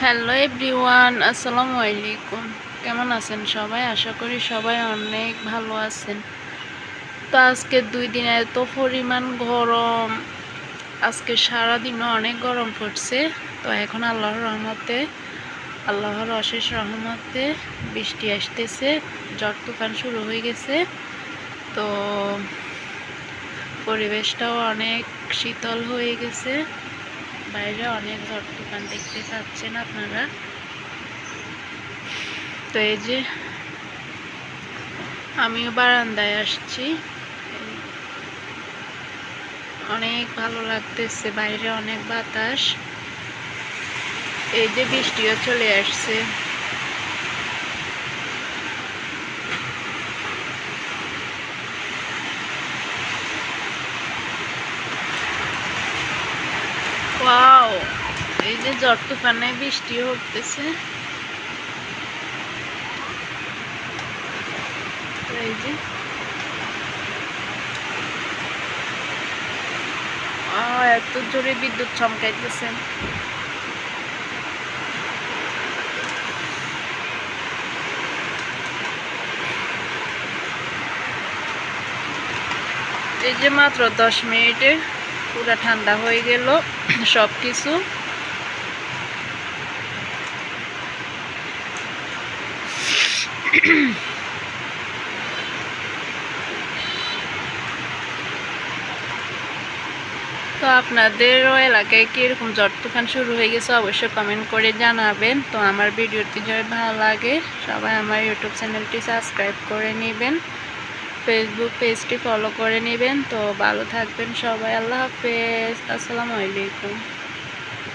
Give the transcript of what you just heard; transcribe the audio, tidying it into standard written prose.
Hello everyone, আসসালামু আলাইকুম। কেমন আছেন সবাই? আশা করি সবাই অনেক ভালো আছেন। তো আজকে 2 দিন এত পরিমাণ গরম, আজকে সারাদিনও অনেক গরম পড়ছে। তো এখন আল্লাহর অশেষ রহমতে বৃষ্টি আসতেছে, ঝড় তুফান শুরু হয়ে গেছে। তো পরিবেশটাও অনেক শীতল হয়ে গেছে, বাইরে অনেক ঝড় তুফান দেখতে পাচ্ছেন আপনারা। তো এই যে আমিও বারান্দায় আসছি, অনেক ভালো লাগতেছে, বাইরে অনেক বাতাস। এই যে বৃষ্টিও চলে আসছে। ওয়াও, এই যে ঝড় তুফানে বৃষ্টিও হতেছে। এই যে এত জোরে বিদ্যুৎ চমকাইতেছে। এই যে মাত্র 10 মিনিটে পুরো ঠান্ডা হয়ে গেল সবকিছু। তো আপনাদেরও এলাকায় কি এরকম ঝড় তুফান শুরু হয়ে গেছে? অবশ্যই কমেন্ট করে জানাবেন। তো আমার ভিডিওটি যদি ভালো লাগে সবাই আমার ইউটিউব চ্যানেলটি সাবস্ক্রাইব করে নেবেন, ফেসবুক পেজটি ফলো করে নেবেন। তো ভালো থাকবেন সবাই, আল্লাহ হাফেজ, আসসালামু আলাইকুম।